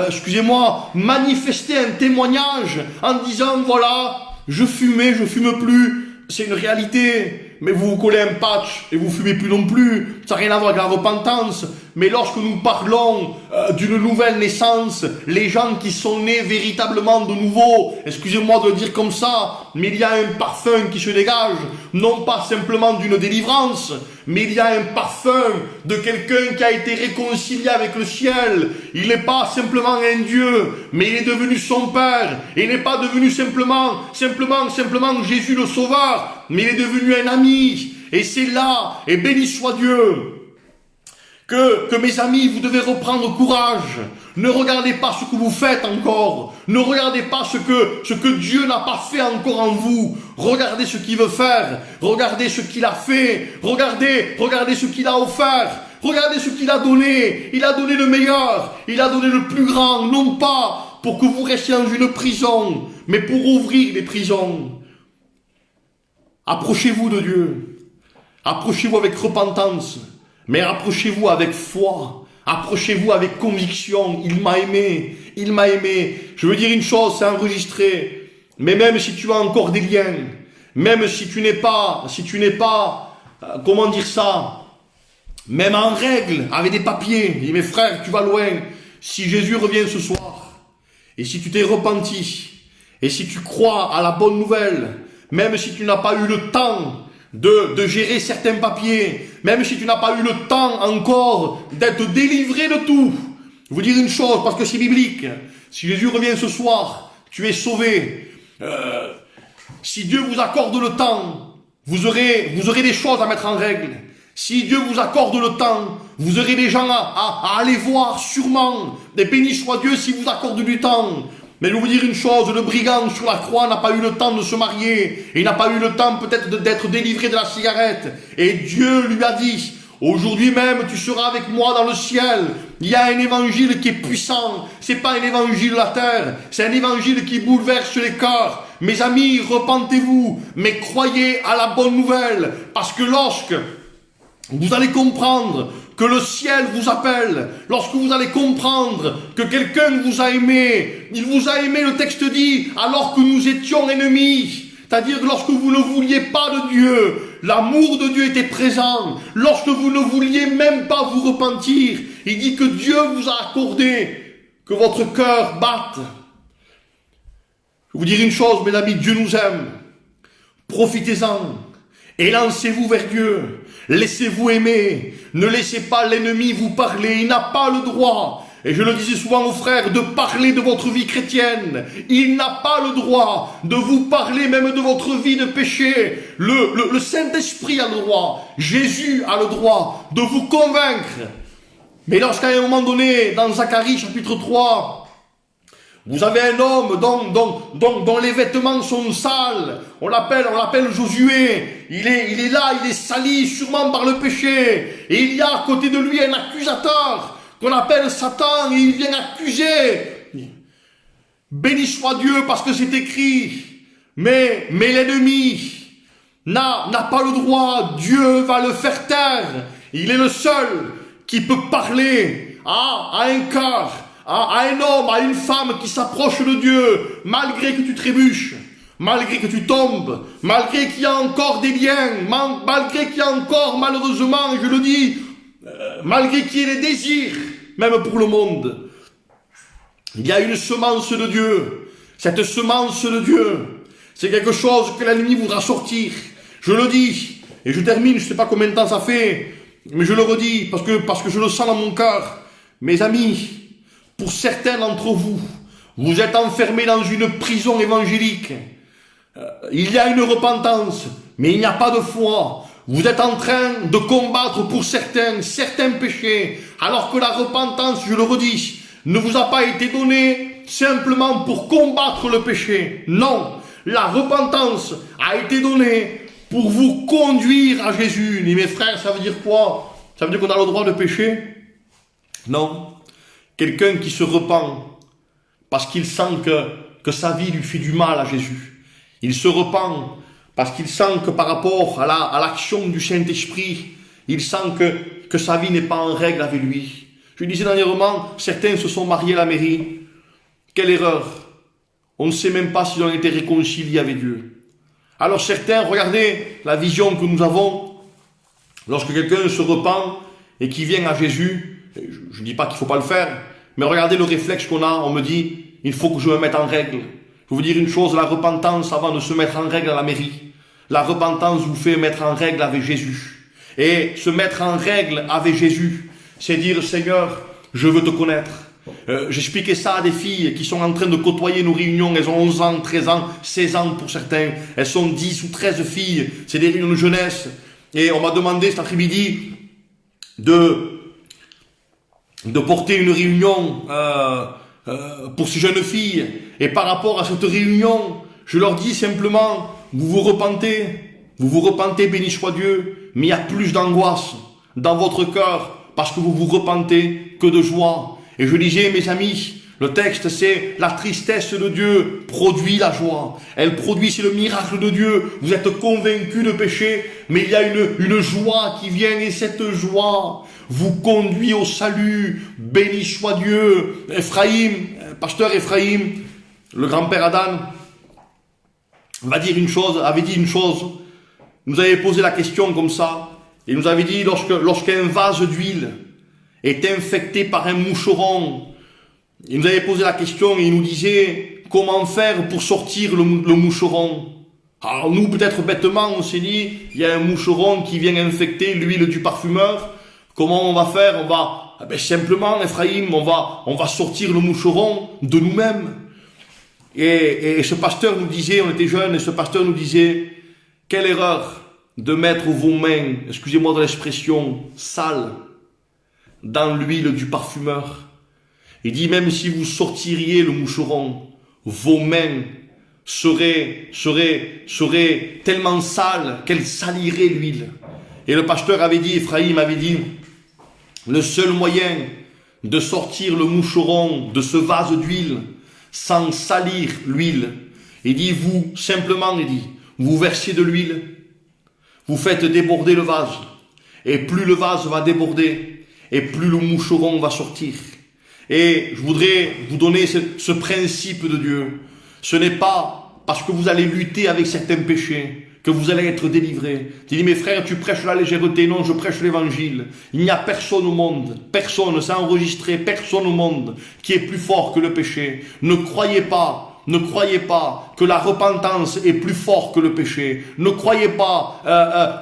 manifester un témoignage en disant voilà, je fumais, je fume plus. C'est une réalité, mais vous vous collez un patch et vous fumez plus non plus. Ça n'a rien à voir avec la repentance. Mais lorsque nous parlons d'une nouvelle naissance, les gens qui sont nés véritablement de nouveau, excusez-moi de le dire comme ça, mais il y a un parfum qui se dégage, non pas simplement d'une délivrance, mais il y a un parfum de quelqu'un qui a été réconcilié avec le ciel. Il n'est pas simplement un Dieu, mais il est devenu son Père. Il n'est pas devenu simplement Jésus le Sauveur, mais il est devenu un ami. Et c'est là, et béni soit Dieu, que mes amis, vous devez reprendre courage. Ne regardez pas ce que vous faites encore. Ne regardez pas ce que Dieu n'a pas fait encore en vous. Regardez ce qu'il veut faire. Regardez ce qu'il a fait. Regardez ce qu'il a offert. Regardez ce qu'il a donné. Il a donné le meilleur. Il a donné le plus grand. Non pas pour que vous restiez dans une prison, mais pour ouvrir les prisons. Approchez-vous de Dieu. Approchez-vous avec repentance, mais approchez-vous avec foi. Approchez-vous avec conviction. Il m'a aimé. Il m'a aimé. Je veux dire une chose, c'est enregistré. Mais même si tu as encore des liens, même si tu n'es pas, comment dire ça, même en règle, avec des papiers, dis mes frères, tu vas loin. Si Jésus revient ce soir, et si tu t'es repenti, et si tu crois à la bonne nouvelle, même si tu n'as pas eu le temps de gérer certains papiers, même si tu n'as pas eu le temps encore d'être délivré de tout, je vous dire une chose, parce que c'est biblique, si Jésus revient ce soir, tu es sauvé. Si Dieu vous accorde le temps, vous aurez des choses à mettre en règle. Si Dieu vous accorde le temps, vous aurez des gens à aller voir sûrement. Et béni soit Dieu si vous accorde du temps. Mais je vais vous dire une chose, le brigand sur la croix n'a pas eu le temps de se marier. Il n'a pas eu le temps peut-être d'être délivré de la cigarette. Et Dieu lui a dit, aujourd'hui même tu seras avec moi dans le ciel. Il y a un évangile qui est puissant. C'est pas un évangile de la terre. C'est un évangile qui bouleverse les cœurs. Mes amis, repentez-vous, mais croyez à la bonne nouvelle. Parce que lorsque vous allez comprendre que le ciel vous appelle, lorsque vous allez comprendre que quelqu'un vous a aimé, il vous a aimé, le texte dit, alors que nous étions ennemis. C'est-à-dire que lorsque vous ne vouliez pas de Dieu, l'amour de Dieu était présent. Lorsque vous ne vouliez même pas vous repentir, il dit que Dieu vous a accordé que votre cœur batte. Je vais vous dire une chose, mes amis, Dieu nous aime. Profitez-en. Élancez-vous vers Dieu. Laissez-vous aimer. Ne laissez pas l'ennemi vous parler. Il n'a pas le droit. Et je le disais souvent aux frères, de parler de votre vie chrétienne. Il n'a pas le droit de vous parler même de votre vie de péché. Le Saint-Esprit a le droit. Jésus a le droit de vous convaincre. Mais lorsqu'à un moment donné, dans Zacharie chapitre 3, vous avez un homme dont les vêtements sont sales. On l'appelle Josué. Il est là, il est sali sûrement par le péché. Et il y a à côté de lui un accusateur qu'on appelle Satan, et il vient accuser. Béni soit Dieu parce que c'est écrit. Mais l'ennemi n'a pas le droit. Dieu va le faire taire. Il est le seul qui peut parler à un cœur, à un homme, à une femme qui s'approche de Dieu, malgré que tu trébuches, malgré que tu tombes, malgré qu'il y a encore des liens, malgré qu'il y a encore, malheureusement, je le dis, malgré qu'il y ait des désirs, même pour le monde. Il y a une semence de Dieu. Cette semence de Dieu, c'est quelque chose que l'ennemi voudra sortir. Je le dis, et je termine, je ne sais pas combien de temps ça fait, mais je le redis, parce que je le sens dans mon cœur. Mes amis, pour certains d'entre vous, vous êtes enfermés dans une prison évangélique. Il y a une repentance, mais il n'y a pas de foi. Vous êtes en train de combattre pour certains péchés, alors que la repentance, je le redis, ne vous a pas été donnée simplement pour combattre le péché. Non, la repentance a été donnée pour vous conduire à Jésus. Et mes frères, ça veut dire quoi? Ça veut dire qu'on a le droit de pécher? Non. Quelqu'un qui se repent parce qu'il sent que sa vie lui fait du mal à Jésus. Il se repent parce qu'il sent que par rapport à l'action du Saint-Esprit, il sent que sa vie n'est pas en règle avec lui. Je disais dernièrement, certains se sont mariés à la mairie. Quelle erreur! On ne sait même pas s'ils ont été réconciliés avec Dieu. Alors certains, regardez la vision que nous avons lorsque quelqu'un se repent et qui vient à Jésus. Je ne dis pas qu'il ne faut pas le faire, mais regardez le réflexe qu'on a. On me dit, il faut que je me mette en règle. Je vais vous dire une chose, la repentance avant de se mettre en règle à la mairie, la repentance vous fait mettre en règle avec Jésus. Et se mettre en règle avec Jésus, c'est dire, Seigneur, je veux te connaître. J'expliquais ça à des filles qui sont en train de côtoyer nos réunions. Elles ont 11 ans, 13 ans, 16 ans pour certains. Elles sont 10 ou 13 filles. C'est des réunions de jeunesse. Et on m'a demandé cet après-midi de porter une réunion pour ces jeunes filles. Et par rapport à cette réunion, je leur dis simplement, vous vous repentez, béni soit Dieu, mais il y a plus d'angoisse dans votre cœur parce que vous vous repentez que de joie. Et je disais, mes amis, Le texte, c'est la tristesse de Dieu produit la joie. Elle produit, c'est le miracle de Dieu. Vous êtes convaincus de péché, mais il y a une joie qui vient et cette joie vous conduit au salut. Béni soit Dieu. Ephraim, pasteur Ephraim, le grand-père Adam, avait dit une chose. Il nous avait posé la question comme ça. Il nous avait dit, lorsqu'un vase d'huile est infecté par un moucheron, il nous avait posé la question et il nous disait comment faire pour sortir le moucheron. Alors nous, peut-être bêtement, on s'est dit, il y a un moucheron qui vient infecter l'huile du parfumeur. Comment on va faire? Simplement, Ephraim, on va sortir le moucheron de nous-mêmes. Et ce pasteur nous disait, on était jeunes, et ce pasteur nous disait, quelle erreur de mettre vos mains, excusez-moi de l'expression, sales, dans l'huile du parfumeur. Il dit, même si vous sortiriez le moucheron, vos mains seraient tellement sales qu'elles saliraient l'huile. Et le pasteur avait dit, Ephraim avait dit, le seul moyen de sortir le moucheron de ce vase d'huile sans salir l'huile, il dit, vous versez de l'huile, vous faites déborder le vase, et plus le vase va déborder, et plus le moucheron va sortir. Et je voudrais vous donner ce principe de Dieu. Ce n'est pas parce que vous allez lutter avec certains péchés que vous allez être délivrés. Tu dis, mes frères, tu prêches la légèreté. Non, je prêche l'évangile. Il n'y a personne au monde, personne, c'est enregistré, personne au monde qui est plus fort que le péché. Ne croyez pas que la repentance est plus fort que le péché. Ne croyez pas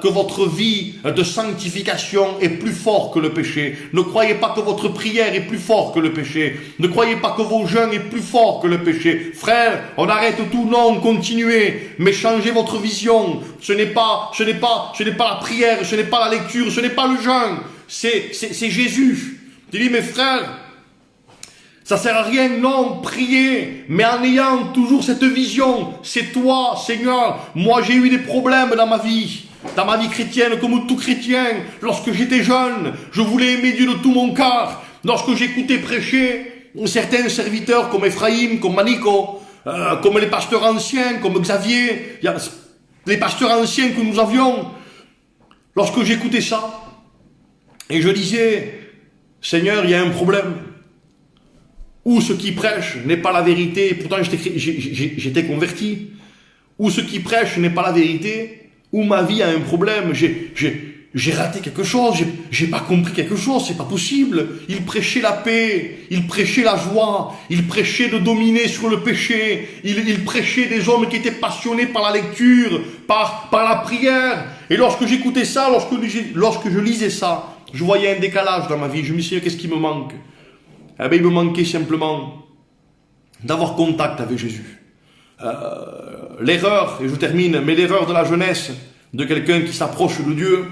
que votre vie de sanctification est plus fort que le péché. Ne croyez pas que votre prière est plus fort que le péché. Ne croyez pas que vos jeûnes est plus fort que le péché. Frère, on arrête tout, non, continuez, mais changez votre vision. Ce n'est pas la prière, ce n'est pas la lecture, ce n'est pas le jeûne. C'est Jésus. Tu dis, mes frères, ça sert à rien, non, prier, mais en ayant toujours cette vision. C'est toi, Seigneur. Moi, j'ai eu des problèmes dans ma vie chrétienne, comme tout chrétien. Lorsque j'étais jeune, je voulais aimer Dieu de tout mon cœur. Lorsque j'écoutais prêcher certains serviteurs comme Ephraim, comme Manico, comme les pasteurs anciens, comme Xavier, les pasteurs anciens que nous avions. Lorsque j'écoutais ça, et je disais, Seigneur, il y a un problème. Ou ce qui prêche n'est pas la vérité, pourtant j'étais converti. Ou ce qui prêche n'est pas la vérité, ou ma vie a un problème, j'ai raté quelque chose, j'ai pas compris quelque chose, c'est pas possible. Il prêchait la paix, il prêchait la joie, il prêchait de dominer sur le péché, il prêchait des hommes qui étaient passionnés par la lecture, par la prière. Et lorsque j'écoutais ça, lorsque je lisais ça, je voyais un décalage dans ma vie, je me disais, qu'est-ce qui me manque? Eh bien, il me manquait simplement d'avoir contact avec Jésus. L'erreur, et je termine, mais l'erreur de la jeunesse de quelqu'un qui s'approche de Dieu,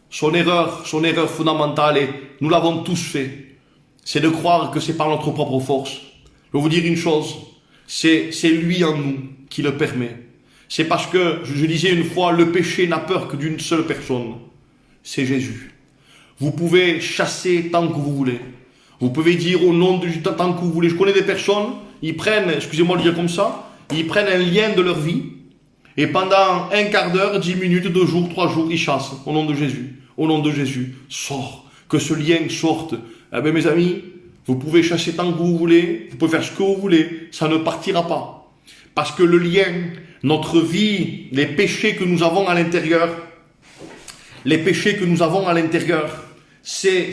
son erreur fondamentale, et nous l'avons tous fait, c'est de croire que c'est par notre propre force. Je vais vous dire une chose, c'est lui en nous qui le permet. C'est parce que, je disais une fois, le péché n'a peur que d'une seule personne, c'est Jésus. Vous pouvez chasser tant que vous voulez. Vous pouvez dire au nom de Jésus tant que vous voulez. Je connais des personnes, ils prennent, excusez-moi de le dire comme ça, ils prennent un lien de leur vie et pendant un quart d'heure, 10 minutes, 2 jours, 3 jours, ils chassent au nom de Jésus. Au nom de Jésus, sort, que ce lien sorte. Eh bien mes amis, vous pouvez chasser tant que vous voulez, vous pouvez faire ce que vous voulez, ça ne partira pas. Parce que le lien, notre vie, les péchés que nous avons à l'intérieur, c'est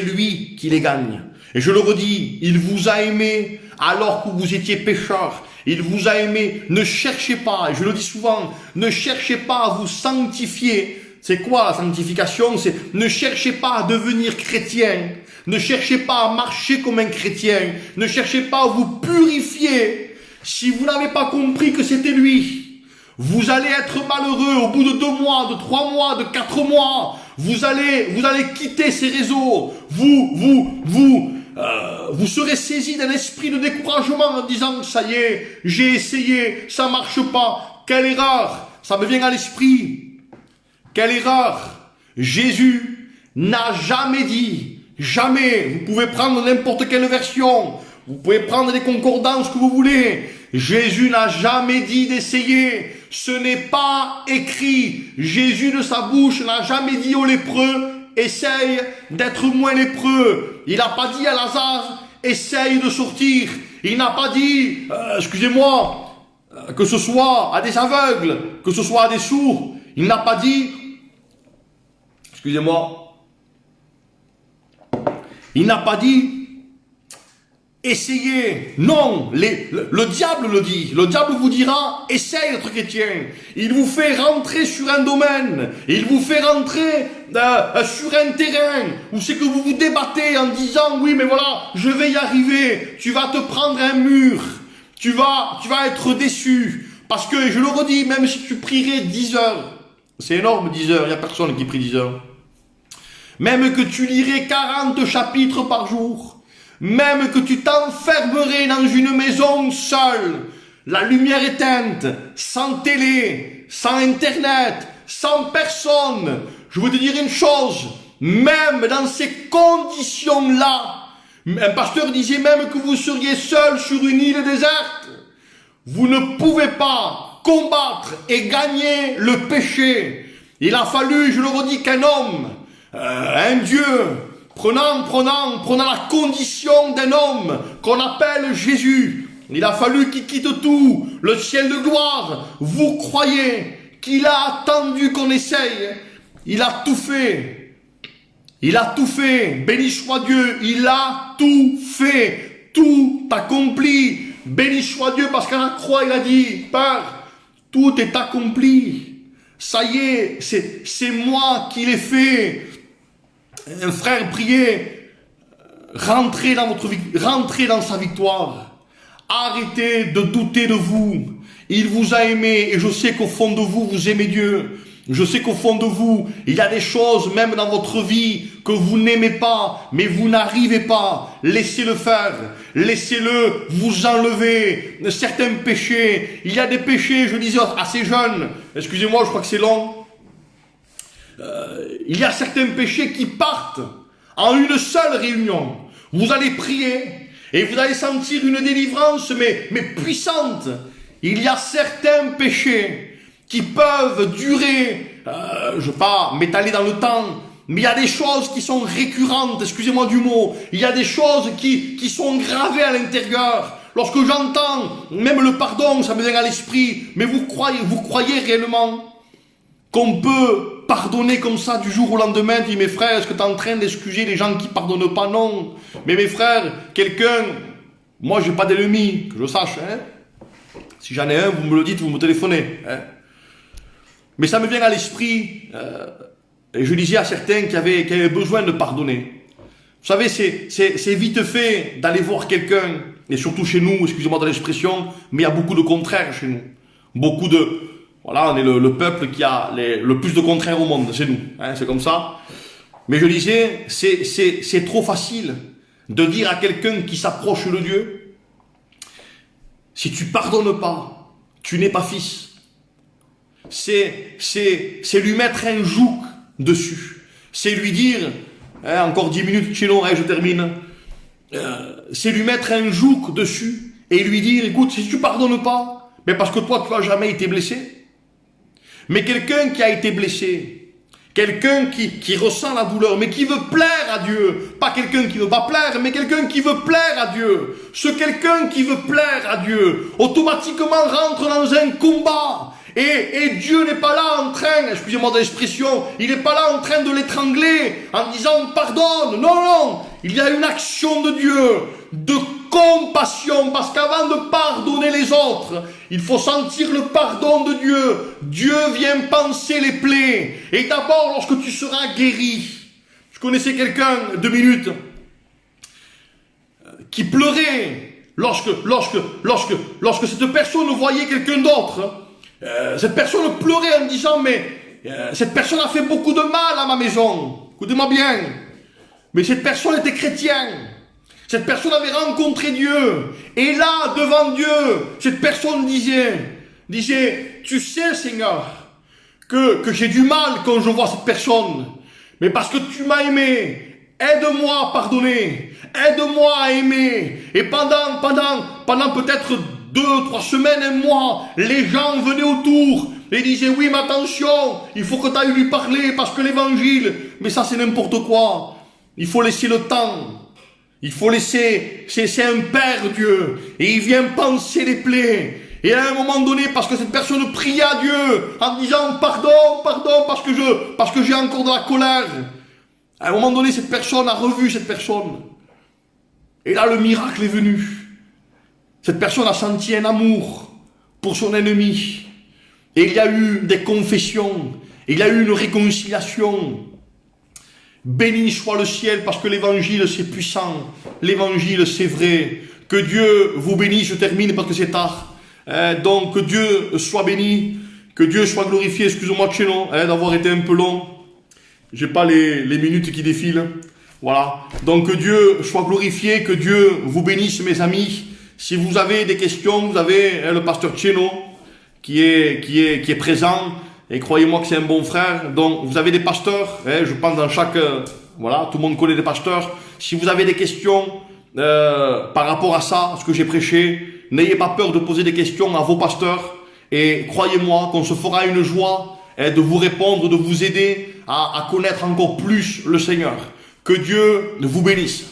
lui qui les gagne. Et je le redis, il vous a aimé alors que vous étiez pécheurs. Il vous a aimé. Ne cherchez pas, et je le dis souvent, ne cherchez pas à vous sanctifier. C'est quoi la sanctification? C'est ne cherchez pas à devenir chrétien. Ne cherchez pas à marcher comme un chrétien. Ne cherchez pas à vous purifier. Si vous n'avez pas compris que c'était lui, vous allez être malheureux au bout de 2 mois, de 3 mois, de 4 mois. Vous allez quitter ces réseaux. Vous serez saisi d'un esprit de découragement en disant, ça y est, j'ai essayé, ça marche pas. Quelle erreur! Ça me vient à l'esprit. Quelle erreur! Jésus n'a jamais dit, jamais, vous pouvez prendre n'importe quelle version, vous pouvez prendre des concordances que vous voulez. Jésus n'a jamais dit d'essayer. Ce n'est pas écrit. Jésus de sa bouche n'a jamais dit aux lépreux, essaye d'être moins lépreux. Il n'a pas dit à Lazare, essaye de sortir. Il n'a pas dit, excusez-moi, que ce soit à des aveugles, que ce soit à des sourds. Il n'a pas dit, excusez-moi, il n'a pas dit, essayez. Non, le diable le dit. Le diable vous dira, essaye d'être chrétien. Il vous fait rentrer sur un domaine. Il vous fait rentrer sur un terrain où c'est que vous vous débattez en disant, oui, mais voilà, je vais y arriver. Tu vas te prendre un mur. Tu vas être déçu. Parce que, je le redis, même si tu prierais 10 heures, c'est énorme 10 heures, il n'y a personne qui prie 10 heures. Même que tu lirais 40 chapitres par jour, même que tu t'enfermerais dans une maison seule, la lumière éteinte, sans télé, sans internet, sans personne, je veux te dire une chose, même dans ces conditions-là, un pasteur disait même que vous seriez seul sur une île déserte, vous ne pouvez pas combattre et gagner le péché. Il a fallu, je le redis, qu'un homme, un Dieu, prenant la condition d'un homme qu'on appelle Jésus. Il a fallu qu'il quitte tout, le ciel de gloire. Vous croyez qu'il a attendu qu'on essaye? Il a tout fait. Il a tout fait. Béni soit Dieu. Il a tout fait. Tout accompli. Béni soit Dieu parce qu'à la croix il a dit, Père, tout est accompli. Ça y est, c'est moi qui l'ai fait. Un frère priait, rentrez dans sa victoire. Arrêtez de douter de vous. Il vous a aimé et je sais qu'au fond de vous, vous aimez Dieu. Je sais qu'au fond de vous, il y a des choses, même dans votre vie, que vous n'aimez pas, mais vous n'arrivez pas. Laissez-le faire. Laissez-le vous enlever certains péchés. Il y a des péchés, je disais à ces jeunes, excusez-moi, je crois que c'est long. Il y a certains péchés qui partent en une seule réunion. Vous allez prier et vous allez sentir une délivrance, mais puissante. Il y a certains péchés qui peuvent durer, je ne veux pas m'étaler dans le temps, mais il y a des choses qui sont récurrentes, excusez-moi du mot, il y a des choses qui sont gravées à l'intérieur. Lorsque j'entends même le pardon, ça me vient à l'esprit, mais vous croyez réellement qu'on peut pardonner comme ça du jour au lendemain? Dis, mes frères, est-ce que tu es en train d'excuser les gens qui ne pardonnent pas? Non. Mais mes frères, moi j'ai pas d'ennemi, que je sache, hein. Si j'en ai un, vous me le dites, vous me téléphonez, hein. Mais ça me vient à l'esprit, et je disais à certains qui avaient besoin de pardonner. Vous savez, c'est vite fait d'aller voir quelqu'un, et surtout chez nous, excusez-moi de l'expression, mais il y a beaucoup de contraires chez nous. Voilà, on est le peuple qui a le plus de contraires au monde, c'est nous, hein, c'est comme ça. Mais je disais, c'est trop facile de dire à quelqu'un qui s'approche de Dieu, si tu pardonnes pas, tu n'es pas fils. C'est lui mettre un joug dessus. C'est lui dire, hein, encore 10 minutes chez nous, hein, je termine. C'est lui mettre un joug dessus et lui dire, écoute, si tu pardonnes pas, mais parce que toi, tu n'as jamais été blessé. Mais quelqu'un qui a été blessé, quelqu'un qui ressent la douleur, mais qui veut plaire à Dieu, pas quelqu'un qui veut pas plaire, mais quelqu'un qui veut plaire à Dieu. Ce quelqu'un qui veut plaire à Dieu, automatiquement rentre dans un combat. Et Dieu n'est pas là en train, excusez-moi de l'expression, il n'est pas là en train de l'étrangler en disant pardonne. Non, non, il y a une action de Dieu, de compassion, parce qu'avant de pardonner les autres, il faut sentir le pardon de Dieu. Dieu vient panser les plaies. Et d'abord, lorsque tu seras guéri, je connaissais quelqu'un, 2 minutes, qui pleurait lorsque cette personne voyait quelqu'un d'autre. Cette personne pleurait en disant, mais cette personne a fait beaucoup de mal à ma maison. Écoutez-moi bien. Mais cette personne était chrétienne. Cette personne avait rencontré Dieu. Et là, devant Dieu, cette personne disait, tu sais, Seigneur, que j'ai du mal quand je vois cette personne. Mais parce que tu m'as aimé, Aide-moi à pardonner. Aide-moi à aimer. Et pendant peut-être 2, 3 semaines, un mois, les gens venaient autour et disaient, oui, mais attention, il faut que tu ailles lui parler parce que l'évangile, mais ça c'est n'importe quoi. Il faut laisser le temps. Il faut laisser, c'est un père Dieu. Et il vient panser les plaies. Et à un moment donné, parce que cette personne priait à Dieu en disant pardon, parce que j'ai encore de la colère. À un moment donné, cette personne a revu cette personne. Et là, le miracle est venu. Cette personne a senti un amour pour son ennemi. Et il y a eu des confessions. Il y a eu une réconciliation. Béni soit le ciel parce que l'évangile c'est puissant. L'évangile c'est vrai. Que Dieu vous bénisse, je termine parce que c'est tard. Donc que Dieu soit béni, que Dieu soit glorifié. Excusez-moi Tchénon d'avoir été un peu long. J'ai pas les minutes qui défilent. Voilà. Donc que Dieu soit glorifié, que Dieu vous bénisse mes amis. Si vous avez des questions, vous avez le pasteur Tchénon qui est présent. Et croyez-moi que c'est un bon frère. Donc vous avez des pasteurs. Je pense dans chaque... voilà, tout le monde connaît des pasteurs. Si vous avez des questions par rapport à ça, ce que j'ai prêché, n'ayez pas peur de poser des questions à vos pasteurs. Et croyez-moi qu'on se fera une joie de vous répondre, de vous aider à connaître encore plus le Seigneur. Que Dieu vous bénisse.